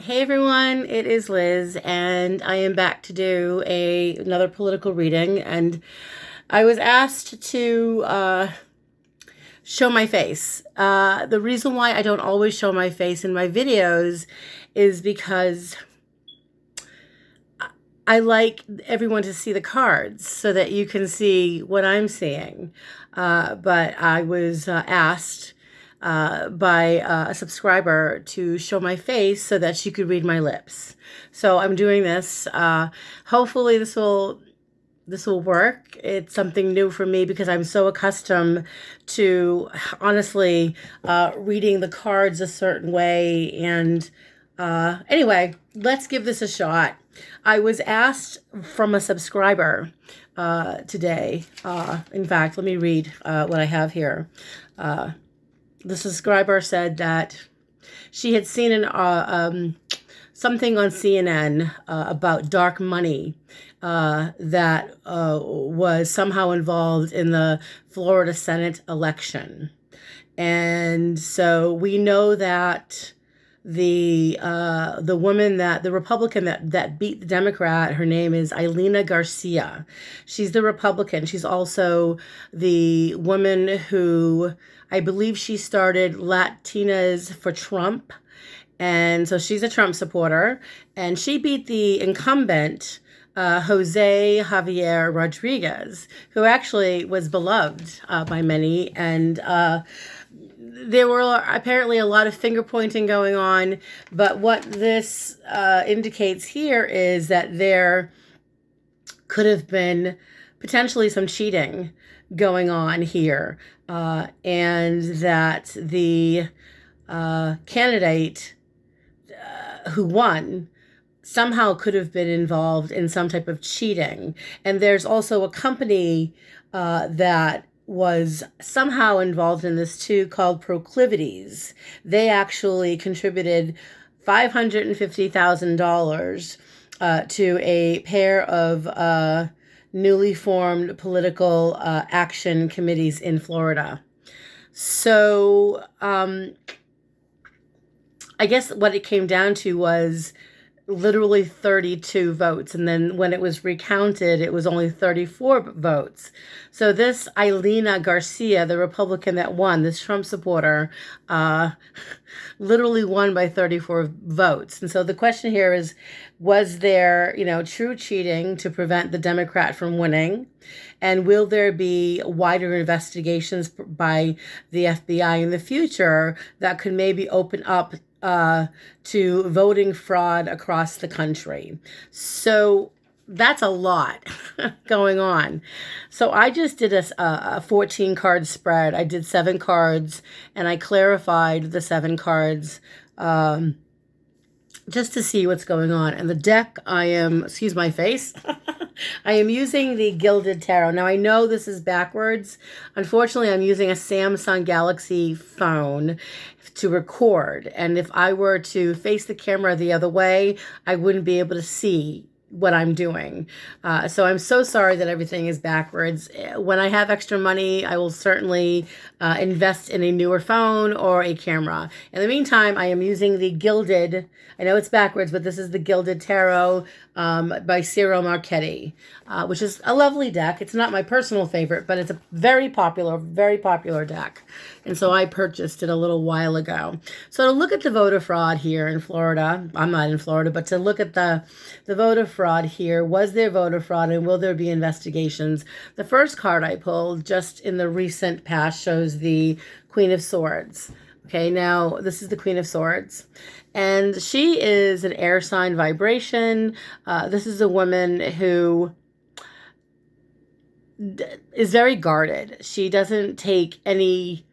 Hey everyone, it is Liz, and I am back to do another political reading. And I was asked to show my face. The reason why I don't always show my face in my videos is because I like everyone to see the cards so that you can see what I'm seeing. But I was asked by a subscriber to show my face so that she could read my lips. So I'm doing this. Hopefully this will work. It's something new for me because I'm so accustomed to honestly reading the cards a certain way. And anyway, let's give this a shot. I was asked from a subscriber today. In fact, let me read what I have here. The subscriber said that she had seen something on CNN about dark money that was somehow involved in the Florida Senate election. And so we know that the Republican that beat the Democrat, her name is Ilena Garcia. She's the Republican. She's also the woman who, I believe, she started Latinas for Trump. And so she's a Trump supporter, and she beat the incumbent, Jose Javier Rodriguez, who actually was beloved by many. And there were apparently a lot of finger pointing going on, but what this indicates here is that there could have been potentially some cheating going on here, and that the candidate who won somehow could have been involved in some type of cheating. And there's also a company that was somehow involved in this too, called Proclivities. They actually contributed $550,000 to a pair of newly formed political action committees in Florida. So I guess what it came down to was literally 32 votes. And then when it was recounted, it was only 34 votes. So this Ilena Garcia, the Republican that won, this Trump supporter, literally won by 34 votes. And so the question here is, was there, true cheating to prevent the Democrat from winning? And will there be wider investigations by the FBI in the future that could maybe open up to voting fraud across the country? So that's a lot going on. So I just did a 14 card spread. I did 7 cards and I clarified the 7 cards just to see what's going on. And the deck, excuse my face, I am using the Gilded Tarot. Now I know this is backwards. Unfortunately, I'm using a Samsung Galaxy phone to record. And if I were to face the camera the other way, I wouldn't be able to see what I'm doing. So I'm so sorry that everything is backwards. When I have extra money, I will certainly invest in a newer phone or a camera. In the meantime, I am using the Gilded, I know it's backwards, but this is the Gilded Tarot by Ciro Marchetti, which is a lovely deck. It's not my personal favorite, but it's a very popular deck. And so I purchased it a little while ago. So to look at the voter fraud here in Florida, I'm not in Florida, but to look at the voter fraud here, was there voter fraud and will there be investigations? The first card I pulled just in the recent past shows the Queen of Swords. Okay, now this is the Queen of Swords, and she is an air sign vibration. This is a woman who is very guarded. She doesn't take any,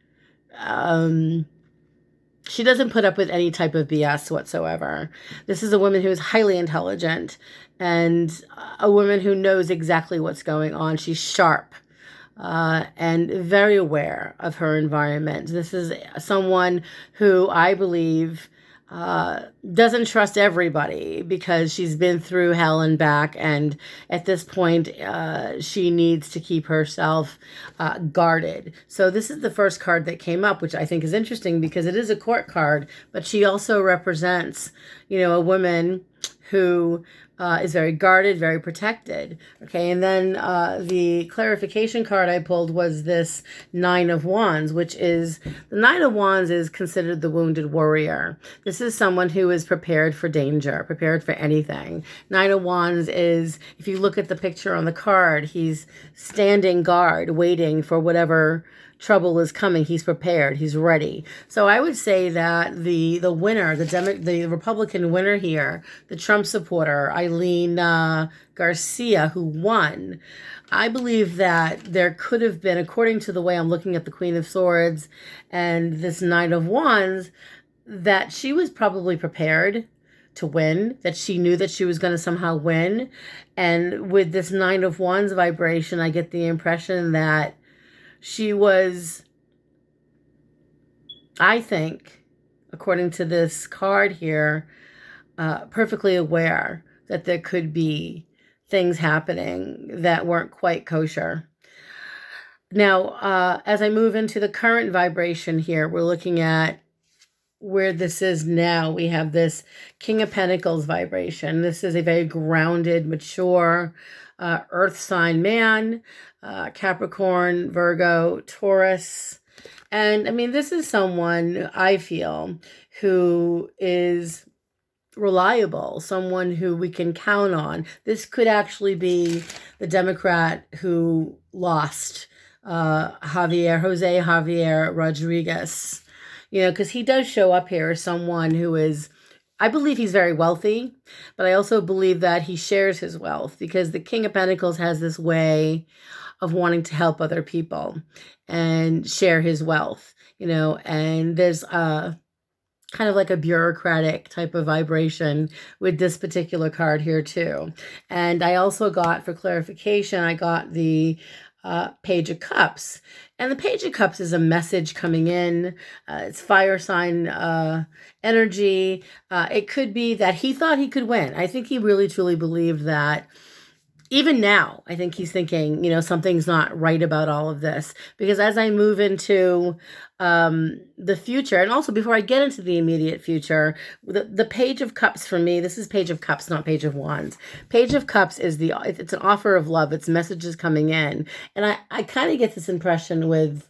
she doesn't put up with any type of BS whatsoever. This is a woman who is highly intelligent and a woman who knows exactly what's going on. She's sharp. And very aware of her environment. This is someone who I believe doesn't trust everybody because she's been through hell and back, and at this point, she needs to keep herself guarded. So this is the first card that came up, which I think is interesting because it is a court card, but she also represents, a woman who is very guarded, very protected. Okay, and then the clarification card I pulled was this Nine of Wands, which is the Nine of Wands is considered the wounded warrior. This is someone who is prepared for danger, prepared for anything. Nine of Wands is, if you look at the picture on the card, he's standing guard, waiting for whatever trouble is coming. He's prepared. He's ready. So I would say that the winner, the Republican winner here, the Trump supporter, Eileen Garcia, who won, I believe that there could have been, according to the way I'm looking at the Queen of Swords and this Nine of Wands, that she was probably prepared to win, that she knew that she was going to somehow win. And with this Nine of Wands vibration, I get the impression that she was, I think, according to this card here, perfectly aware that there could be things happening that weren't quite kosher. Now, as I move into the current vibration here, we're looking at where this is now. We have this King of Pentacles vibration. This is a very grounded, mature, earth sign man, Capricorn, Virgo, Taurus. And I mean, this is someone I feel who is reliable, someone who we can count on. This could actually be the Democrat who lost, Jose Javier Rodriguez, because he does show up here as someone who is, I believe he's very wealthy, but I also believe that he shares his wealth because the King of Pentacles has this way of wanting to help other people and share his wealth, and there's kind of like a bureaucratic type of vibration with this particular card here too. And I also got, for clarification, I got the Page of Cups. And the Page of Cups is a message coming in. It's fire sign energy. It could be that he thought he could win. I think he really, truly believed that. Even now, I think he's thinking, something's not right about all of this. Because as I move into the future, and also before I get into the immediate future, the Page of Cups for me, this is Page of Cups, not Page of Wands. Page of Cups is it's an offer of love. It's messages coming in. And I kind of get this impression with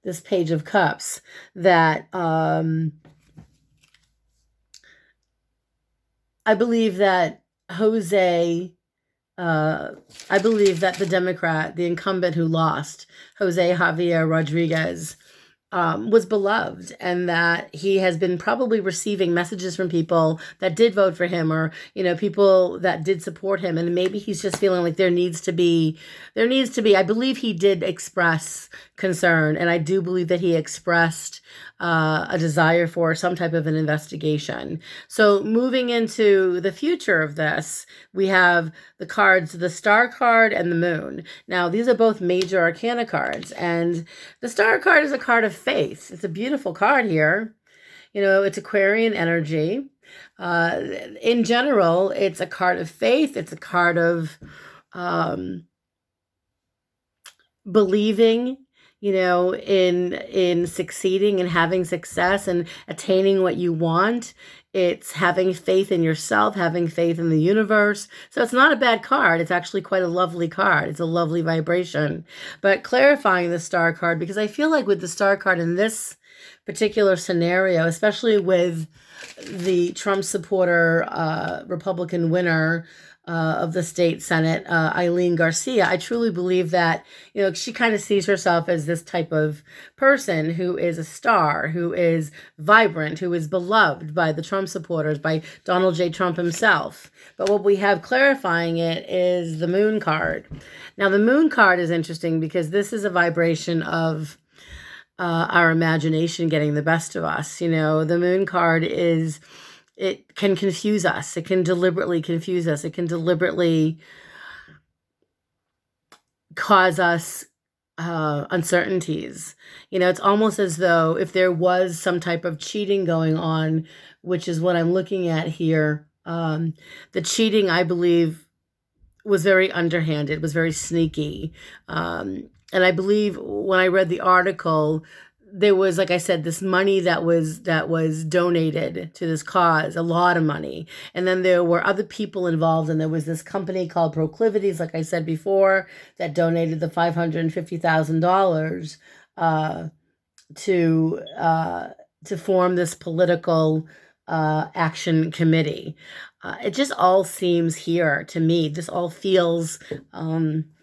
this Page of Cups that I believe that I believe that the Democrat, the incumbent who lost, Jose Javier Rodriguez, was beloved, and that he has been probably receiving messages from people that did vote for him, or people that did support him, and maybe he's just feeling like there needs to be. I believe he did express concern, and I do believe that he expressed a desire for some type of an investigation. So moving into the future of this, we have the cards, the Star card and the Moon. Now, these are both major arcana cards, and the Star card is a card of faith. It's a beautiful card here. It's Aquarian energy. In general, it's a card of faith. It's a card of believing, in succeeding and having success and attaining what you want. It's having faith in yourself, having faith in the universe. So it's not a bad card. It's actually quite a lovely card. It's a lovely vibration. But clarifying the Star card, because I feel like with the Star card in this particular scenario, especially with the Trump supporter, Republican winner, of the state Senate, Eileen Garcia, I truly believe that, she kind of sees herself as this type of person who is a star, who is vibrant, who is beloved by the Trump supporters, by Donald J. Trump himself. But what we have clarifying it is the Moon card. Now, the Moon card is interesting because this is a vibration of our imagination getting the best of us. The Moon card is, it can confuse us. It can deliberately confuse us. It can deliberately cause us uncertainties. It's almost as though if there was some type of cheating going on, which is what I'm looking at here, the cheating, I believe, was very underhanded, was very sneaky. And I believe when I read the article, there was, like I said, this money that was donated to this cause, a lot of money. And then there were other people involved, and there was this company called Proclivities, like I said before, that donated the $550,000 to form this political action committee. It just all seems here to me. This all feels.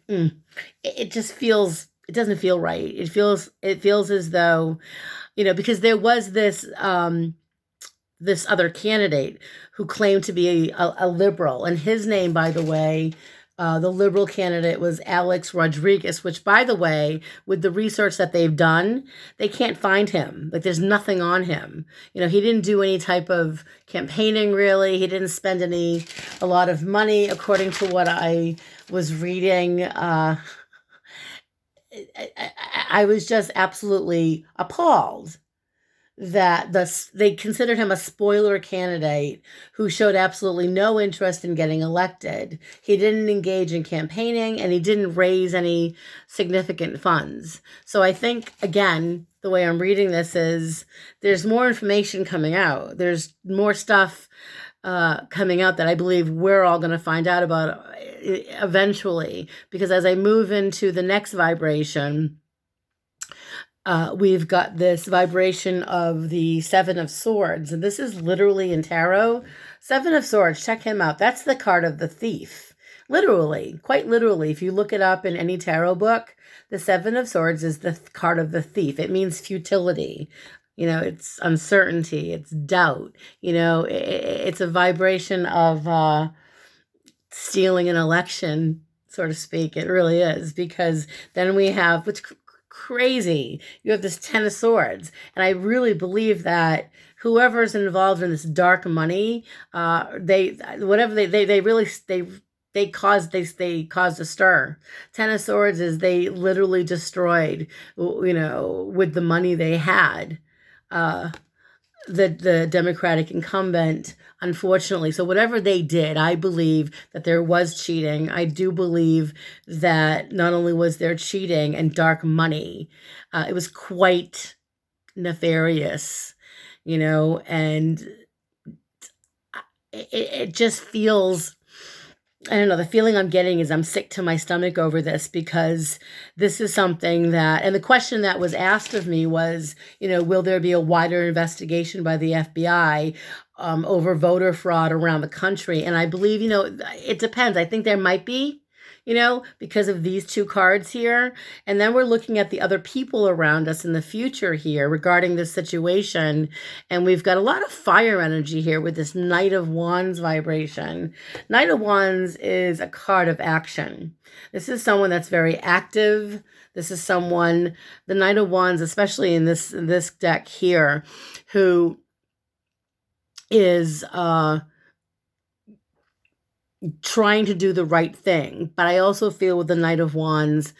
It just feels. It doesn't feel right. It feels as though, because there was this other candidate who claimed to be a liberal, and his name, by the way, the liberal candidate was Alex Rodriguez, which, by the way, with the research that they've done, they can't find him. Like, there's nothing on him. He didn't do any type of campaigning, really. He didn't spend a lot of money, according to what I was reading. I was just absolutely appalled that they considered him a spoiler candidate who showed absolutely no interest in getting elected. He didn't engage in campaigning, and he didn't raise any significant funds. So I think, again, the way I'm reading this is there's more information coming out. There's more stuff coming out that I believe we're all going to find out about eventually, because as I move into the next vibration, we've got this vibration of the Seven of Swords, and this is literally in tarot. Seven of Swords, check him out. That's the card of the thief. Literally, quite literally, if you look it up in any tarot book, the Seven of Swords is the card of the thief. It means futility. It's uncertainty, it's doubt. It's a vibration of stealing an election, so to speak. It really is, because then we have what's crazy. You have this Ten of Swords, and I really believe that whoever's involved in this dark money, they caused a stir. Ten of Swords is they literally destroyed, with the money they had, the Democratic incumbent, unfortunately. So whatever they did, I believe that there was cheating. I do believe that not only was there cheating and dark money, it was quite nefarious, and it just feels, I don't know, the feeling I'm getting is I'm sick to my stomach over this, because this is something that, and the question that was asked of me was, will there be a wider investigation by the FBI over voter fraud around the country? And I believe, it depends. I think there might be, because of these two cards here. And then we're looking at the other people around us in the future here regarding this situation. And we've got a lot of fire energy here with this Knight of Wands vibration. Knight of Wands is a card of action. This is someone that's very active. This is someone, the Knight of Wands, especially in this deck here, who is trying to do the right thing. But I also feel with the Knight of Wands,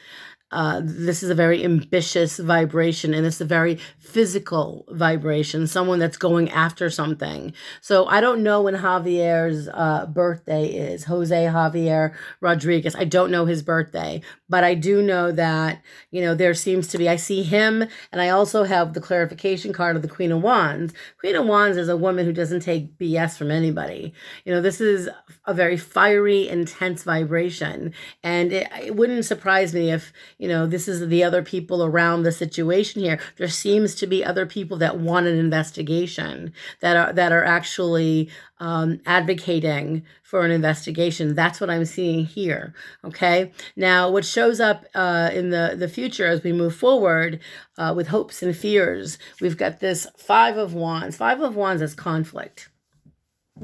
this is a very ambitious vibration, and it's a very physical vibration, someone that's going after something. So I don't know when Javier's birthday is, Jose Javier Rodriguez. I don't know his birthday, but I do know that, there seems to be, I see him, and I also have the clarification card of the Queen of Wands. Queen of Wands is a woman who doesn't take BS from anybody. This is a very fiery, intense vibration, and it wouldn't surprise me if, this is the other people around the situation here. There seems to be other people that want an investigation, that are actually advocating for an investigation. That's what I'm seeing here. Okay. Now, what shows up in the future as we move forward with hopes and fears, we've got this Five of Wands. Five of Wands is conflict.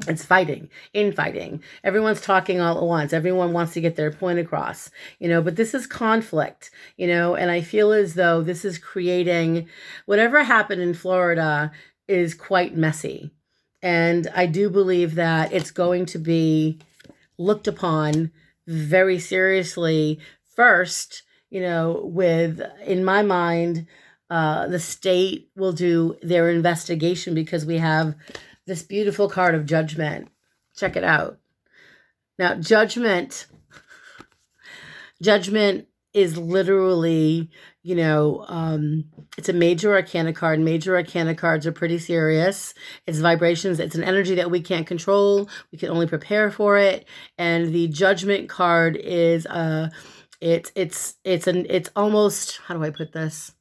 It's fighting, infighting. Everyone's talking all at once. Everyone wants to get their point across, but this is conflict, and I feel as though this is creating, whatever happened in Florida is quite messy. And I do believe that it's going to be looked upon very seriously first in my mind, the state will do their investigation because we have this beautiful card of judgment. Check it out. Now, judgment is literally, it's a major arcana card. Major arcana cards are pretty serious. It's vibrations. It's an energy that we can't control. We can only prepare for it. And the judgment card is it's almost, how do I put this?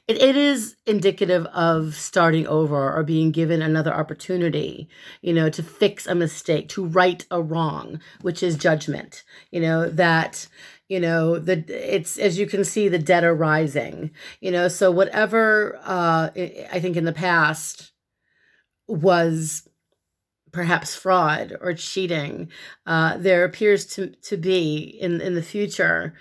It is indicative of starting over or being given another opportunity, to fix a mistake, to right a wrong, which is judgment. It's, as you can see, the dead are rising. So whatever I think in the past was perhaps fraud or cheating, there appears to be in the future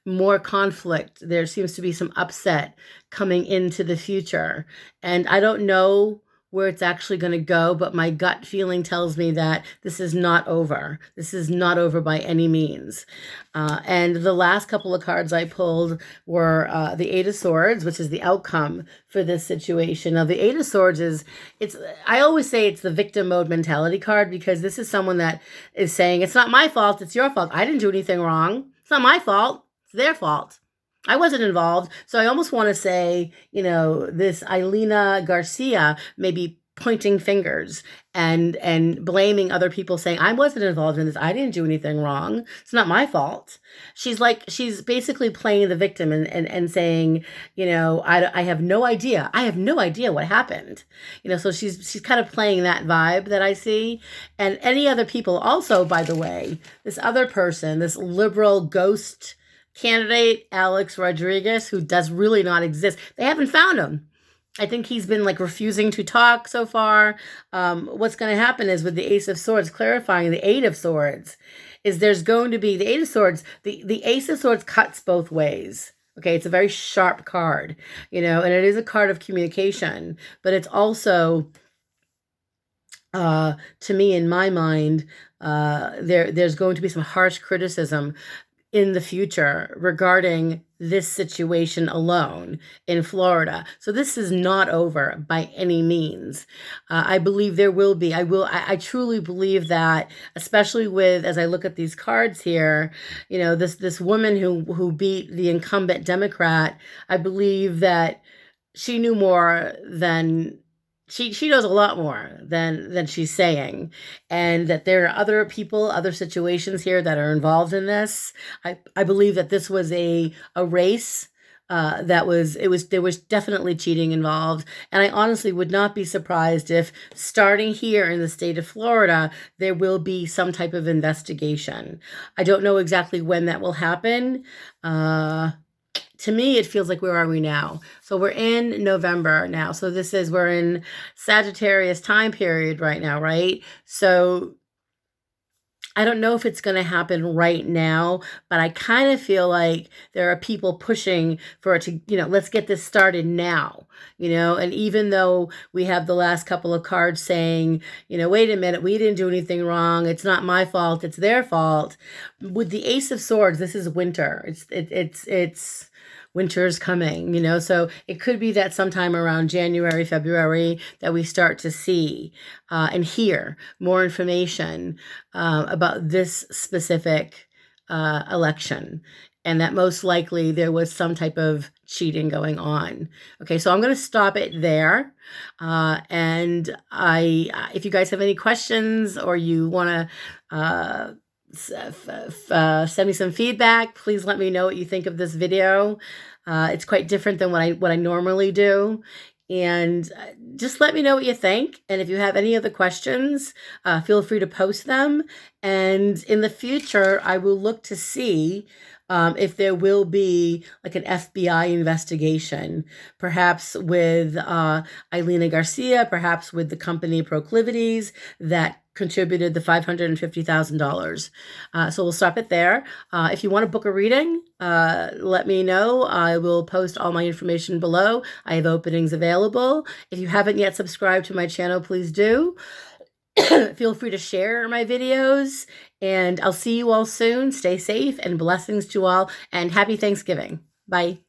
more conflict. There seems to be some upset coming into the future. And I don't know where it's actually going to go, but my gut feeling tells me that this is not over. This is not over by any means. And the last couple of cards I pulled were the Eight of Swords, which is the outcome for this situation. Now, the Eight of Swords I always say it's the victim mode mentality card, because this is someone that is saying, it's not my fault, it's your fault. I didn't do anything wrong. It's not my fault, it's their fault. I wasn't involved. So I almost want to say, this Elena Garcia may be pointing fingers and blaming other people, saying, I wasn't involved in this. I didn't do anything wrong. It's not my fault. She's basically playing the victim and saying, I have no idea. I have no idea what happened. So she's kind of playing that vibe that I see. And any other people also, by the way, this other person, this liberal ghost candidate, Alex Rodriguez, who does really not exist. They haven't found him. I think he's been refusing to talk so far. What's going to happen is with the Ace of Swords clarifying the Eight of Swords, is there's going to be the Eight of Swords. The Ace of Swords cuts both ways. Okay, it's a very sharp card, and it is a card of communication, but it's also, to me, in my mind, there's going to be some harsh criticism in the future regarding this situation alone in Florida. So this is not over by any means. I believe there will be. I truly believe that, especially with, as I look at these cards here, this woman who beat the incumbent Democrat, I believe that she knew more than she knows a lot more than she's saying, and that there are other people, other situations here that are involved in this. I believe that this was a race. There was definitely cheating involved. And I honestly would not be surprised if, starting here in the state of Florida, there will be some type of investigation. I don't know exactly when that will happen. To me, it feels like, where are we now? So we're in November now. So we're in Sagittarius time period right now, right? So I don't know if it's going to happen right now, but I kind of feel like there are people pushing for it to, let's get this started now, and even though we have the last couple of cards saying, wait a minute, we didn't do anything wrong. It's not my fault. It's their fault. With the Ace of Swords, this is winter. It's winter's coming, so it could be that sometime around January, February, that we start to see and hear more information about this specific election, and that most likely there was some type of cheating going on. Okay, so I'm going to stop it there. And if you guys have any questions, or you want to send me some feedback, please let me know what you think of this video. It's quite different than what I normally do, and just let me know what you think. And if you have any other questions, feel free to post them, and in the future I will look to see if there will be an FBI investigation, perhaps with Elena Garcia, perhaps with the company Proclivities that contributed the $550,000. So we'll stop it there. If you want to book a reading, let me know. I will post all my information below. I have openings available. If you haven't yet subscribed to my channel, please do. Feel free to share my videos, and I'll see you all soon. Stay safe, and blessings to all, and happy Thanksgiving. Bye.